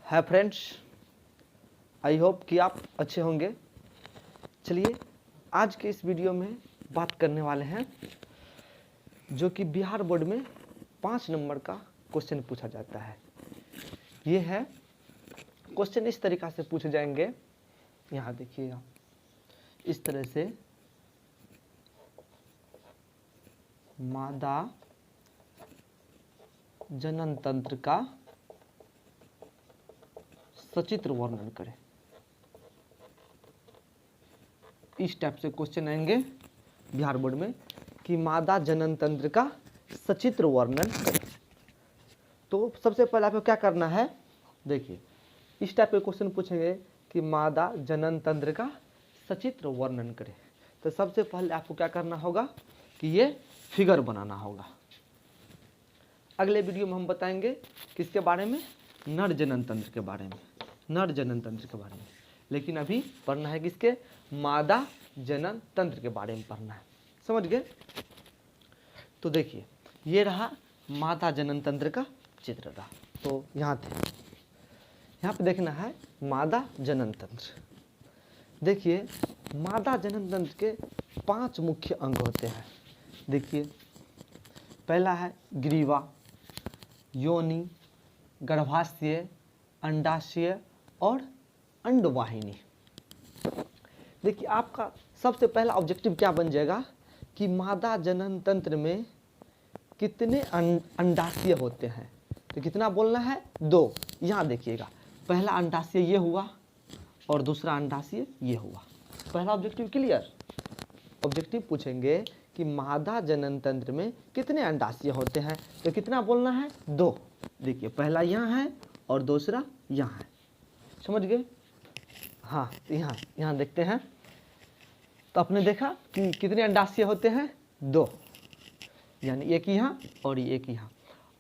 है friends, I hope कि आप अच्छे होंगे। चलिए आज के इस वीडियो में बात करने वाले हैं जो कि बिहार बोर्ड में 5 नंबर का क्वेश्चन पूछा जाता है। ये है क्वेश्चन इस तरीक़ा से पूछे जाएंगे, यहाँ देखिएगा इस तरह से, मादा जनन तंत्र का सचित्र वर्णन करें। इस टाइप से क्वेश्चन आएंगे बिहार बोर्ड में कि मादा जनन तंत्र का सचित्र वर्णन करें। तो सबसे पहले आपको क्या करना है, देखिए इस टाइप के क्वेश्चन पूछेंगे कि मादा जनन तंत्र का सचित्र वर्णन करें। तो सबसे पहले आपको क्या करना होगा कि ये फिगर बनाना होगा। अगले वीडियो में हम बताएंगे किसके बारे में, नर जनन तंत्र के बारे में, नर जनन तंत्र के बारे में। लेकिन अभी पढ़ना है किसके, मादा जनन तंत्र के बारे में पढ़ना है, समझ गए। तो देखिए ये रहा मादा जनन तंत्र का चित्र रहा। तो यहाँ थे, यहाँ पे देखना है मादा जनन तंत्र। देखिए मादा जनन तंत्र के 5 मुख्य अंग होते हैं। देखिए पहला है ग्रीवा, योनि, गर्भाशय, अंडाशय और अंडवाहिनी। देखिए आपका सबसे पहला ऑब्जेक्टिव क्या बन जाएगा कि मादा जनन तंत्र में कितने अंडाशय होते हैं। तो कितना बोलना है, 2। यहाँ देखिएगा पहला अंडाशय ये हुआ और दूसरा अंडाशय ये हुआ। पहला ऑब्जेक्टिव क्लियर। ऑब्जेक्टिव पूछेंगे कि मादा जनन तंत्र में कितने अंडाशय होते हैं, तो कितना बोलना है, 2। देखिए पहला यहाँ है और दूसरा यहाँ है, समझ गए। हाँ यहाँ देखते हैं, तो आपने देखा कि कितने अंडाशय होते हैं, 2, यानी एक यहाँ और एक यहाँ।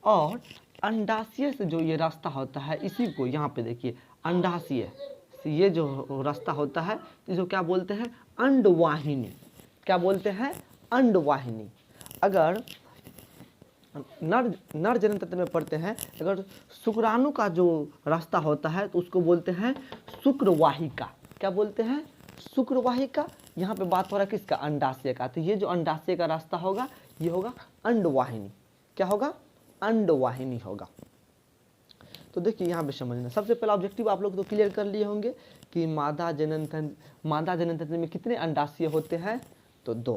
और अंडाशय से जो ये रास्ता होता है इसी को यहाँ पे देखिए अंडाशय से ये जो रास्ता होता है इसको क्या बोलते हैं, अंडवाहिनी। क्या बोलते हैं, अंडवाहिनी। अगर नर जनन तंत्र में पढ़ते हैं, अगर शुक्राणु का जो रास्ता होता है तो उसको बोलते हैं शुक्रवाहिका। क्या बोलते हैं, शुक्रवाहिका। यहाँ पे बात हो रहा है किसका, अंडाशय का। तो ये जो अंडाशय का रास्ता होगा ये होगा अंडवाहिनी। क्या होगा, अंडवाहिनी होगा। तो देखिए यहाँ पे समझना, सबसे पहला ऑब्जेक्टिव आप लोग तो क्लियर कर लिए होंगे कि मादा जनन तंत्र में कितने अंडाशय होते हैं, तो 2।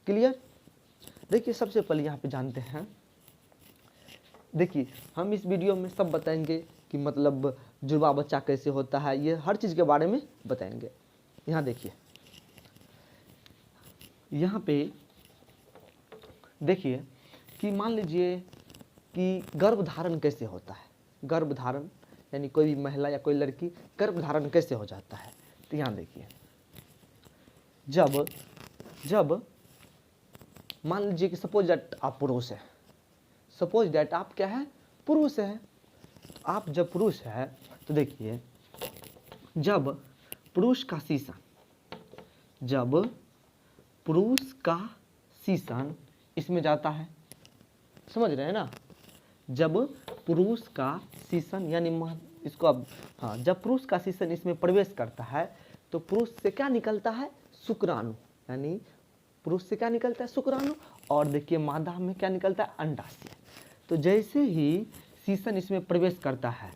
क्लियर। देखिए सबसे पहले यहाँ पे जानते हैं, देखिए हम इस वीडियो में सब बताएंगे कि मतलब जुड़वा बच्चा कैसे होता है, ये हर चीज़ के बारे में बताएंगे। यहाँ देखिए, यहाँ पे देखिए कि मान लीजिए कि गर्भधारण कैसे होता है। गर्भधारण यानी कोई भी महिला या कोई लड़की गर्भधारण कैसे हो जाता है। तो यहाँ देखिए, जब मान लीजिए कि सपोज दैट आप पुरुष है, सपोज दैट आप क्या है, पुरुष है। आप जब पुरुष है तो देखिए जब पुरुष का सीसन इसमें जाता है, समझ रहे हैं ना। जब पुरुष का सीसन यानी इसको अब हाँ, जब पुरुष का सीसन इसमें प्रवेश करता है तो पुरुष से क्या निकलता है, शुक्राणु। यानी पुरुष से क्या निकलता है, शुक्राणु। और देखिए मादा में क्या निकलता है, अंडाशय। तो जैसे ही सीसन इसमें प्रवेश करता है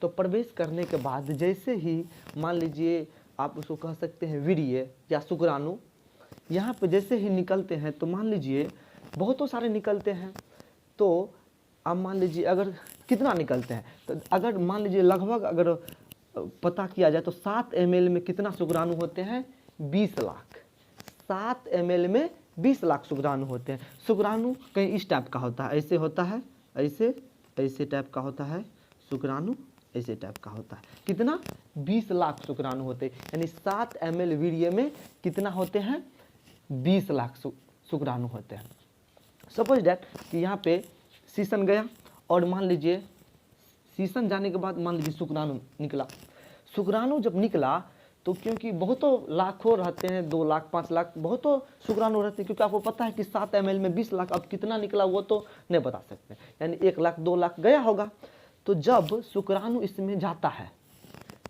तो प्रवेश करने के बाद जैसे ही मान लीजिए आप उसको कह सकते हैं वीर्य या शुक्राणु, यहाँ पे जैसे ही निकलते हैं तो मान लीजिए बहुतों सारे निकलते हैं। तो अब मान लीजिए अगर कितना निकलते हैं, तो अगर मान लीजिए लगभग अगर पता किया जाए तो 7 ml में कितना शुक्राणु होते हैं, 20 लाख। 7 ml में 20 लाख शुक्राणु होते हैं। शुक्राणु कहीं इस टाइप का होता है, ऐसे होता है, ऐसे टाइप का होता है शुक्राणु, ऐसे टाइप का होता है। कितना, 20 लाख शुक्राणु होते हैं। यानी 7 ml वीर्य में कितना होते हैं, 20 लाख शुक्राणु होते हैं। सपोज डैट कि यहाँ पे सीसन गया और मान लीजिए सीसन जाने के बाद मान लीजिए शुक्राणु निकला। शुक्राणु जब निकला तो क्योंकि बहुतों लाखों रहते हैं, 2 लाख 5 लाख बहुतों शुक्राणु रहते हैं, क्योंकि आपको पता है कि 7 ml में 20 लाख, अब कितना निकला वो तो नहीं बता सकते। यानी 1 लाख 2 लाख गया होगा। तो जब शुक्राणु इसमें जाता है,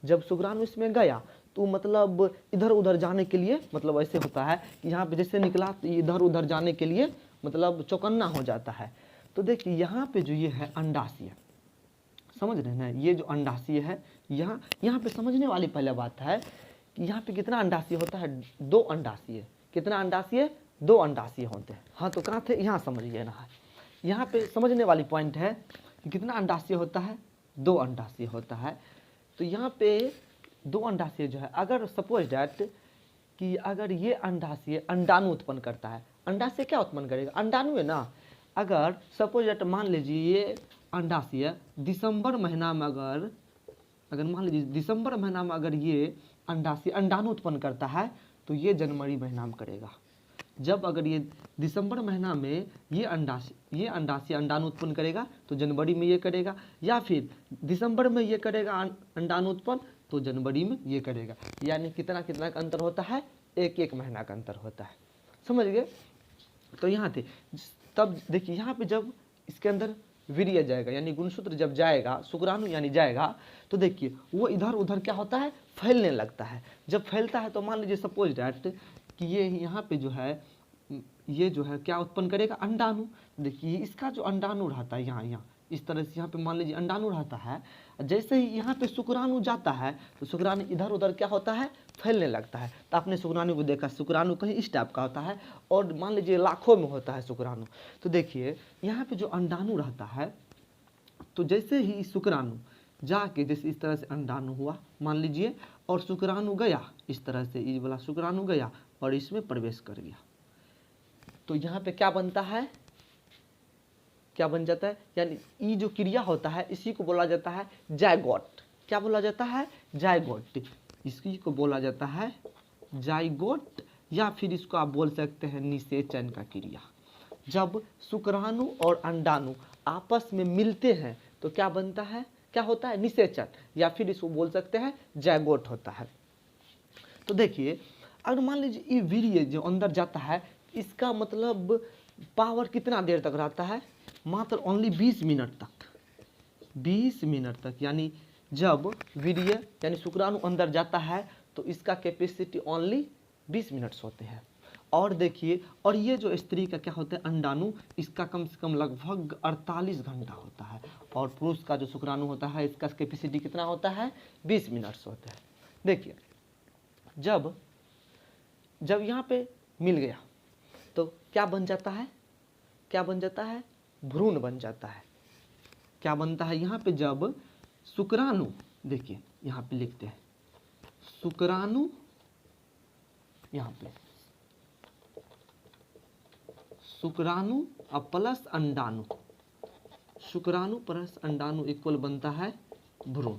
जब शुक्राणु इसमें गया तो मतलब इधर उधर जाने के लिए मतलब ऐसे होता है कि यहाँ पे जैसे निकला तो इधर उधर जाने के लिए मतलब चौकन्ना हो जाता है। तो देखिए यहाँ पे जो ये है अंडाशय, समझ रहे हैं ना, ये जो अंडाशय है, यहाँ पे समझने वाली पहले बात है कि यहाँ पे कितना अंडाशय होता है, 2 अंडाशय। कितना अंडाशय? 2 अंडाशय होते हैं। हाँ तो कहाँ थे, यहाँ समझिए ना, यहाँ पे समझने वाली पॉइंट है कि कितना अंडाशय होता है, 2 अंडाशय होता है। तो यहाँ पे 2 अंडाशय जो है, अगर सपोज डैट कि अगर ये अंडाशय अंडाणु उत्पन्न करता है, अंडाशय क्या उत्पन्न करेगा, अंडाणु है ना। अगर सपोज डैट मान लीजिए ये अंडाशय दिसंबर महीना में अगर मान लीजिए दिसंबर महीना में अगर ये अंडाशय अंडाणु उत्पन्न करता है तो ये जनवरी महीना में करेगा। जब अगर ये दिसंबर महीना में ये अंडाशय अंडाणु उत्पन्न करेगा तो जनवरी में ये करेगा, या फिर दिसंबर में ये करेगा अंडाणु उत्पन्न तो जनवरी में ये करेगा। यानी कितना कितना का अंतर होता है, 1 महीना का अंतर होता है, समझ गए। तो यहाँ थे, तब देखिए यहाँ पे जब इसके अंदर वीर्य जाएगा यानी गुणसूत्र जब जाएगा, शुक्राणु यानी जाएगा, तो देखिए वो इधर उधर क्या होता है, फैलने लगता है। जब फैलता है तो मान लीजिए सपोज डैट कि ये यहाँ पे जो है, ये जो है क्या उत्पन्न करेगा, अंडाणु। देखिए इसका जो अंडाणु रहता है यहाँ इस तरह से, यहाँ पे मान लीजिए अंडाणु रहता है। जैसे ही यहाँ पे शुक्राणु जाता है तो शुक्राणु इधर उधर क्या होता है, फैलने लगता है। तो आपने शुक्राणु को देखा, शुक्राणु कहीं इस टाइप का होता है और मान लीजिए लाखों में होता है शुक्राणु। तो देखिए यहाँ पे जो अंडाणु रहता है, तो जैसे ही शुक्राणु जाके जैसे इस तरह से अंडाणु हुआ मान लीजिए, और शुक्राणु गया इस तरह से, ये वाला शुक्राणु गया और इसमें प्रवेश कर गया, तो यहाँ पे क्या बनता है, क्या बन जाता है, यानी ये जो क्रिया होता है इसी को बोला जाता है जायगोट। क्या बोला जाता है, जायगोट। इसी को बोला जाता है जायगोट, या फिर इसको आप बोल सकते हैं निषेचन का क्रिया। जब शुक्राणु और अंडाणु आपस में मिलते हैं तो क्या बनता है, क्या होता है, निषेचन, या फिर इसको बोल सकते हैं जायगोट होता है। तो देखिए अगर मान लीजिए ये वीर्य जो अंदर जाता है, इसका मतलब पावर कितना देर तक रहता है, मात्र ओनली 20 मिनट तक, 20 मिनट तक। यानी जब वीर्य यानी शुक्राणु अंदर जाता है तो इसका कैपेसिटी ओनली 20 मिनट्स होते हैं। और देखिए, और ये जो स्त्री का क्या होता है, अंडाणु, इसका कम से कम लगभग 48 घंटा होता है। और पुरुष का जो शुक्राणु होता है इसका कैपेसिटी कितना होता है, 20 मिनट्स होते हैं। देखिए जब यहाँ पे मिल गया तो क्या बन जाता है, क्या बन जाता है, भ्रूण बन जाता है। क्या बनता है यहाँ पे, जब शुक्राणु, देखिए यहाँ पे लिखते हैं शुक्राणु, यहाँ पे शुक्राणु और प्लस अंडाणु, शुक्राणु प्लस अंडाणु इक्वल बनता है भ्रूण।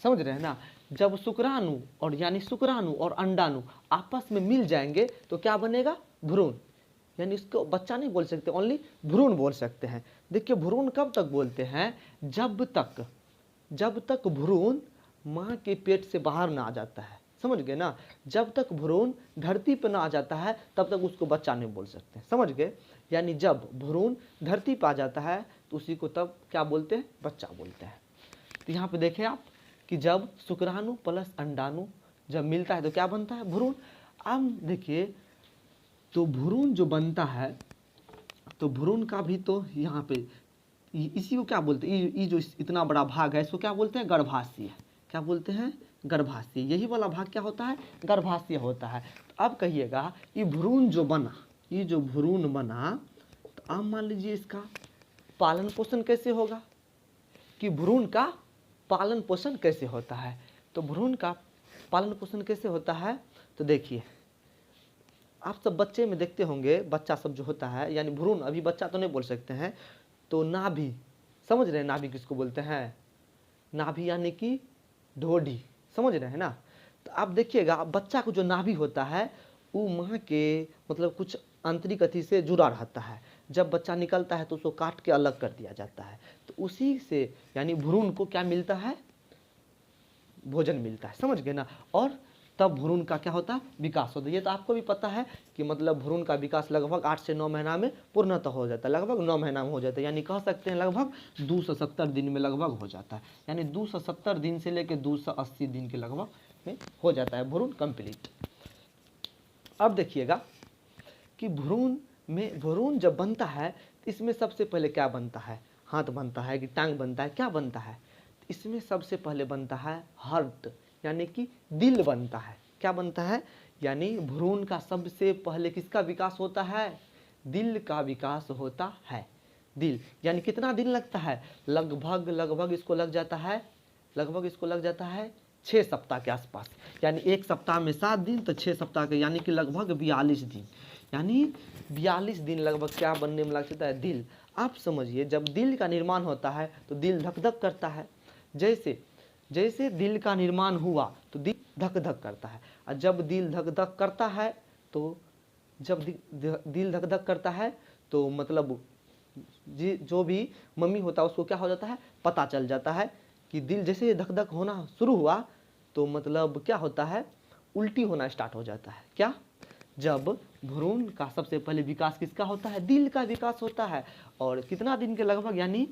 समझ रहे हैं ना। जब शुक्राणु और यानी शुक्राणु और अंडाणु आपस में मिल जाएंगे तो क्या बनेगा, भ्रूण। यानी इसको बच्चा नहीं बोल सकते, ओनली भ्रूण बोल सकते हैं। देखिए भ्रूण कब तक बोलते हैं, जब तक भ्रूण माँ के पेट से बाहर ना आ जाता है, समझ गए ना। जब तक भ्रूण धरती पर ना आ जाता है तब तक उसको बच्चा नहीं बोल सकते, समझ गए। यानी जब भ्रूण धरती पर आ जाता है तो उसी को तब क्या बोलते हैं, बच्चा बोलते हैं। तो यहाँ पे देखें आप कि जब शुक्राणु प्लस अंडाणु जब मिलता है तो क्या बनता है, भ्रूण। अब देखिए तो भ्रूण जो बनता है तो भ्रूण का भी तो यहाँ पे इसी को क्या बोलते हैं, ये जो इतना बड़ा भाग है इसको क्या बोलते हैं, गर्भाशय। क्या बोलते हैं, गर्भाशय। यही वाला भाग क्या होता है, गर्भाशय होता है। तो अब कहिएगा ये भ्रूण जो बना, ये जो भ्रूण बना, तो अब मान लीजिए इसका पालन पोषण कैसे होगा, कि भ्रूण का पालन पोषण कैसे होता है। तो भ्रूण का पालन पोषण कैसे होता है, तो देखिए आप सब बच्चे में देखते होंगे, बच्चा सब जो होता है, यानी भ्रूण, अभी बच्चा तो नहीं बोल सकते हैं, तो नाभि, समझ रहे हैं नाभि किसको बोलते हैं, नाभि यानी कि ढोढ़ी, समझ रहे हैं ना। तो आप देखिएगा बच्चा को जो नाभि होता है वो माँ के मतलब कुछ आंतरिक अथी से जुड़ा रहता है। जब बच्चा निकलता है तो उसको काट के अलग कर दिया जाता है, तो उसी से यानी भ्रूण को क्या मिलता है, भोजन मिलता है, समझ गए ना। और तब भ्रूण का क्या होता है, विकास होता है। ये तो आपको भी पता है कि मतलब भ्रूण का विकास लगभग 8 से 9 महीना में पूर्णतः हो जाता है, लगभग 9 महीना में हो जाता है, यानी कह सकते हैं लगभग 270 दिन में लगभग हो जाता है, यानी 270 दिन से लेकर 280 दिन के लगभग में हो जाता है भ्रूण कंप्लीट। अब देखिएगा कि भ्रूण जब बनता है इसमें सबसे पहले क्या बनता है, हाथ बनता है कि टांग बनता है, क्या बनता है, इसमें सबसे पहले बनता है हार्ट, यानी कि दिल बनता है। क्या बनता है, यानी भ्रूण का सबसे पहले किसका विकास होता है, दिल का विकास होता है। दिल यानी कितना दिन लगता है, लगभग इसको लग जाता है 6 सप्ताह के आसपास, यानी एक सप्ताह में 7 दिन तो 6 सप्ताह के यानी कि लगभग 42 दिन, यानी 42 दिन लगभग क्या बनने में लग जाता है, दिल। आप समझिए जब दिल का निर्माण होता है तो दिल धक धक करता है, जैसे जैसे दिल का निर्माण हुआ तो दिल धक धक करता है, और जब दिल धक धक करता है तो दिल धक धक करता है तो मतलब जो भी मम्मी होता है उसको क्या हो जाता है, पता चल जाता है कि दिल जैसे धक धक होना शुरू हुआ तो मतलब क्या होता है, उल्टी होना स्टार्ट हो जाता है। क्या, जब भ्रूण का सबसे पहले विकास किसका होता है, दिल का विकास होता है, और कितना दिन के लगभग, यानी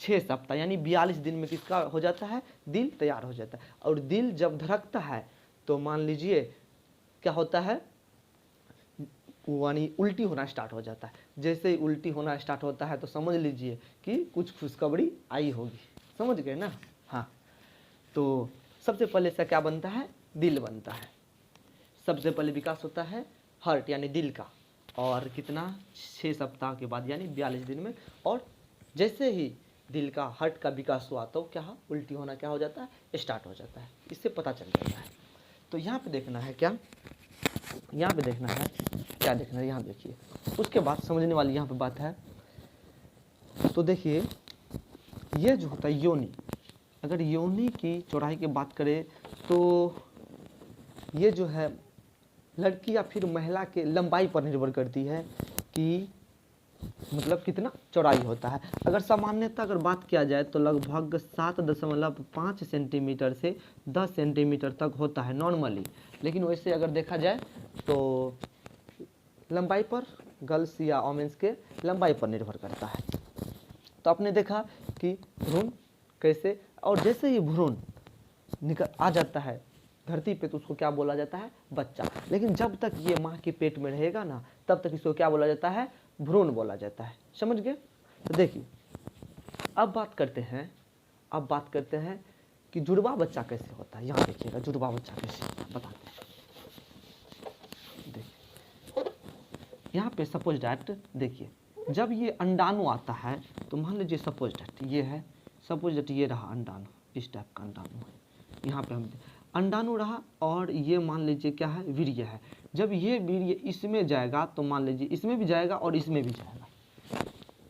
6 सप्ताह, यानी 42 दिन में किसका हो जाता है, दिल तैयार हो जाता है। और दिल जब धड़कता है तो मान लीजिए क्या होता है, यानी उल्टी होना स्टार्ट हो जाता है। जैसे ही उल्टी होना स्टार्ट होता है तो समझ लीजिए कि कुछ खुशखबरी आई होगी, समझ गए ना। हाँ, तो सबसे पहले से क्या बनता है, दिल बनता है, सबसे पहले विकास होता है हार्ट यानी दिल का, और कितना 6 सप्ताह के बाद यानी 42 दिन में। और जैसे ही दिल का हार्ट का विकास हुआ तो क्या उल्टी होना क्या हो जाता है, स्टार्ट हो जाता है, इससे पता चल जाता है। तो यहाँ पे देखना है क्या, यहाँ पे देखना है क्या देखना है, यहाँ देखिए, उसके बाद समझने वाली यहाँ पे बात है। तो देखिए ये जो होता है योनि, अगर योनि की चौड़ाई की बात करें तो ये जो है लड़की या फिर महिला के लंबाई पर निर्भर करती है कि मतलब कितना चौड़ाई होता है। अगर सामान्यतः अगर बात किया जाए तो लगभग 7.5 सेंटीमीटर से 10 सेंटीमीटर तक होता है नॉर्मली, लेकिन वैसे अगर देखा जाए तो लंबाई पर गर्ल्स या वोमेन्स के लंबाई पर निर्भर करता है। तो आपने देखा कि भ्रूण कैसे, और जैसे ही भ्रूण निकल आ जाता है धरती पे तो उसको क्या बोला जाता है, बच्चा। लेकिन जब तक ये माँ के पेट में रहेगा ना तब तक इसको क्या बोला जाता है, भ्रूण बोला जाता है। समझ गए। तो देखिए अब बात करते हैं कि जुड़वा बच्चा कैसे होता है। यहाँ देखिएगा जुड़वा बच्चा कैसे बताते हैं। देखिए यहाँ पे सपोज डैट, देखिए जब ये अंडाणु आता है तो मान लीजिए सपोज डैट ये है, सपोज डैट ये रहा अंडाणु, इस टाइप का अंडाणु है। यहाँ पे हम अंडाणु रहा और ये मान लीजिए क्या है, वीर्य है। जब ये वीर्य इसमें जाएगा तो मान लीजिए इसमें भी जाएगा और इसमें भी जाएगा,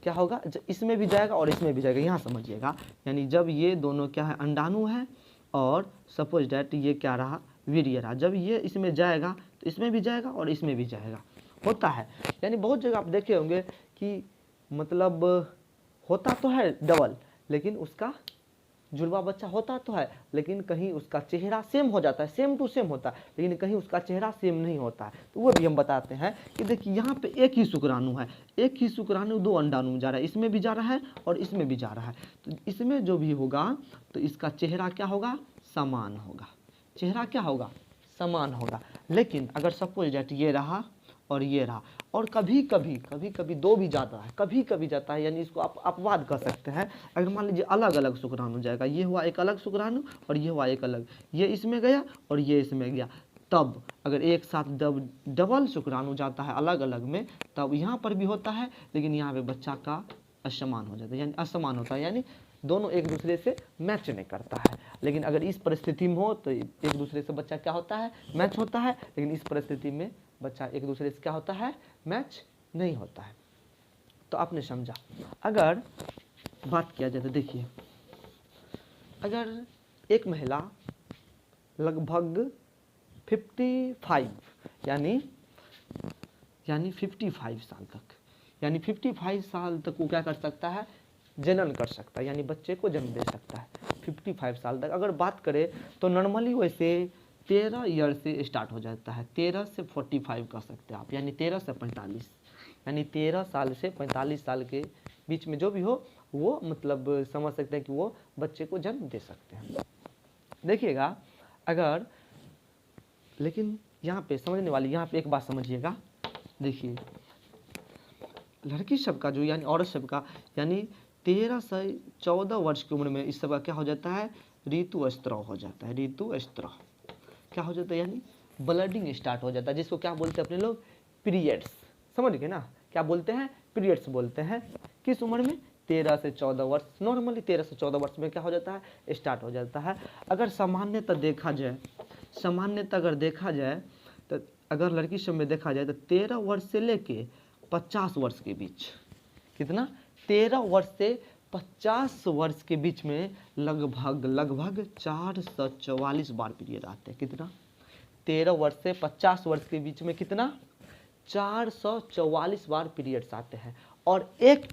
क्या होगा, इसमें भी जाएगा और इसमें भी जाएगा। यहाँ समझिएगा, यानी जब ये दोनों क्या है, अंडाणु है और सपोज डैट ये क्या रहा, वीर्य रहा। जब ये इसमें जाएगा तो इसमें भी जाएगा और इसमें भी जाएगा, होता है। यानी बहुत जगह आप देखे होंगे कि मतलब होता तो है डबल, लेकिन उसका जुड़वा बच्चा होता तो है, लेकिन कहीं उसका चेहरा सेम हो जाता है, सेम टू सेम होता है, लेकिन कहीं उसका चेहरा सेम नहीं होता है। तो वो भी हम बताते हैं कि देखिए यहाँ पे एक ही शुक्राणु है, एक ही शुक्राणु 2 अंडाणु में जा रहा है, इसमें भी जा रहा है और इसमें भी जा रहा है। तो इसमें जो भी होगा तो इसका चेहरा क्या होगा, समान होगा, चेहरा क्या होगा, समान होगा। लेकिन अगर सपोज दैट ये रहा और ये रहा, और कभी कभी 2 भी जाता है, कभी कभी जाता है, यानी इसको आप अपवाद कर सकते हैं। अगर मान लीजिए अलग अलग शुक्राणु जाएगा, ये हुआ एक अलग शुक्राणु और ये हुआ एक अलग, ये इसमें गया और ये इसमें गया, तब अगर एक साथ डबल शुक्राणु जाता है अलग अलग में, तब यहाँ पर भी होता है, लेकिन यहाँ पे बच्चा का असमान हो जाता है, यानी असमान होता है, यानी दोनों एक दूसरे से मैच नहीं करता है। लेकिन अगर इस परिस्थिति में हो तो एक दूसरे से बच्चा क्या होता है, मैच होता है, लेकिन इस परिस्थिति में बच्चा एक दूसरे से क्या होता है, मैच नहीं होता है। तो आपने समझा। अगर बात किया जाए तो देखिए, अगर एक महिला लगभग 55 यानी 55 साल तक, यानी 55 साल तक वो क्या कर सकता है, जनन कर सकता है, यानी बच्चे को जन्म दे सकता है 55 साल तक। अगर बात करें तो नॉर्मली वैसे 13 ईयर से स्टार्ट हो जाता है, 13 से 45 कह सकते हैं आप, यानी 13 से 45, यानी 13 साल से 45 साल के बीच में जो भी हो वो मतलब समझ सकते हैं कि वो बच्चे को जन्म दे सकते हैं। देखिएगा अगर, लेकिन यहाँ पे समझने वाली, यहाँ पे एक बात समझिएगा, देखिए लड़की सबका जो यानी औरत सबका यानी 13 से 14 वर्ष की उम्र में इस सबका क्या हो जाता है, ऋतुस्राव हो जाता है। ऋतुस्राव क्या हो जाता है, यानी ब्लडिंग स्टार्ट हो जाता है, जिसको क्या बोलते हैं अपने लोग, पीरियड्स। समझ गए ना, क्या बोलते हैं, पीरियड्स बोलते हैं। किस उम्र में, 13 से 14 वर्ष, नॉर्मली 13 से 14 वर्ष में क्या हो जाता है, स्टार्ट हो जाता है। अगर सामान्यतः देखा जाए, सामान्यतः अगर देखा जाए तो अगर लड़की सब में देखा जाए तो 13 वर्ष से लेके 50 वर्ष के बीच, कितना, 13 वर्ष से 50 वर्ष के बीच में लगभग 444 बार पीरियड आते हैं। कितना, 13 वर्ष से 50 वर्ष के बीच में कितना, 444 बार पीरियड्स आते हैं। और एक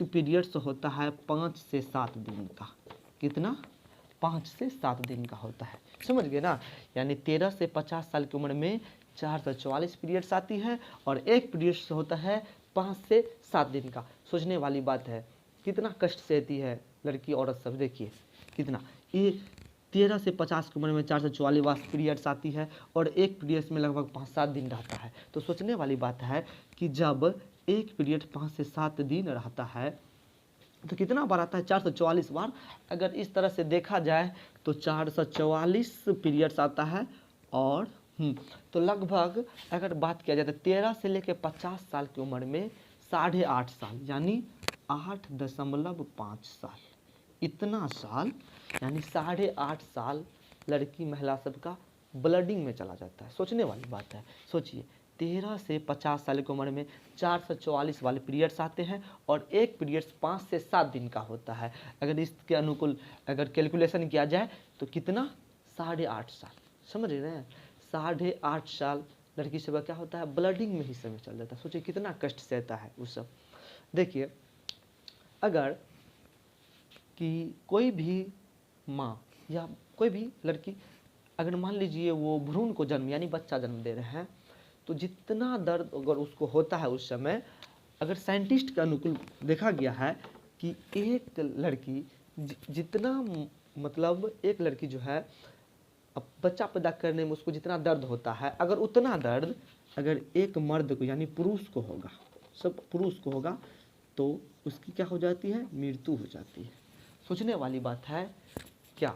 पीरियड्स होता है 5 से 7 दिन का। कितना, 5 से 7 दिन का होता है। समझ गए ना, यानी 13 से 50 साल की उम्र में 444 पीरियड्स आती है और एक पीरियड्स होता है 5 से 7 दिन का। सोचने वाली बात है, कितना कष्ट सहती है लड़की औरत सब। देखिए कितना, ये 13 से 50 की उम्र में 444 बार पीरियड्स आती है और एक पीरियड्स में लगभग 5-7 दिन रहता है। तो सोचने वाली बात है कि जब एक पीरियड 5 से 7 दिन रहता है तो कितना बार आता है, 444 बार। अगर इस तरह से देखा जाए तो 444 पीरियड्स आता है। और तो लगभग अगर बात किया जाए तो 13 से लेकर 50 साल की उम्र में 8.5 साल, यानी 8.5 साल, इतना साल यानी 8.5 साल लड़की महिला सबका ब्लडिंग में चला जाता है। सोचने वाली बात है। सोचिए 13 से 50 साल की उम्र में 444 वाले पीरियड्स आते हैं और एक पीरियड्स 5 से 7 दिन का होता है। अगर इसके अनुकूल अगर कैलकुलेशन किया जाए तो कितना, 8.5 साल। समझ रहे हैं, 8.5 साल लड़की सब क्या होता है, ब्लडिंग में ही समय चल जाता है। सोचिए कितना कष्ट सहता है वो सब। देखिए अगर कि कोई भी माँ या कोई भी लड़की, अगर मान लीजिए वो भ्रूण को जन्म यानी बच्चा जन्म दे रहे हैं, तो जितना दर्द अगर उसको होता है उस समय, अगर साइंटिस्ट के अनुकूल देखा गया है कि एक लड़की जितना मतलब एक लड़की जो है अब बच्चा पैदा करने में उसको जितना दर्द होता है, अगर उतना दर्द अगर एक मर्द को यानी पुरुष को होगा, सब पुरुष को होगा, तो उसकी क्या हो जाती है, मृत्यु हो जाती है। सोचने वाली बात है क्या,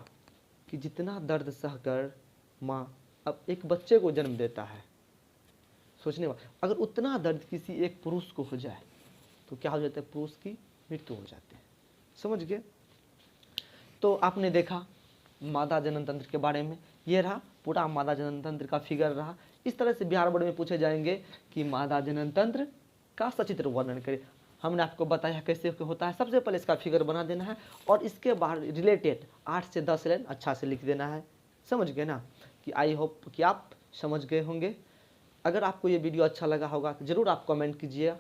कि जितना दर्द सहकर माँ अब एक बच्चे को जन्म देता है, सोचने वाला, अगर उतना दर्द किसी एक पुरुष को हो जाए तो क्या हो जाता है, पुरुष की मृत्यु हो जाती है। समझ गए। तो आपने देखा मादा जनन तंत्र के बारे में, ये रहा पूरा मादा जनन तंत्र का फिगर रहा। इस तरह से बिहार बोर्ड में पूछे जाएंगे कि मादा जनन तंत्र का सचित्र वर्णन करें। हमने आपको बताया कैसे होता है। सबसे पहले इसका फिगर बना देना है और इसके बाद रिलेटेड 8 से 10 लाइन अच्छा से लिख देना है। समझ गए ना, कि आई होप कि आप समझ गए होंगे। अगर आपको ये वीडियो अच्छा लगा होगा तो ज़रूर आप कमेंट कीजिए।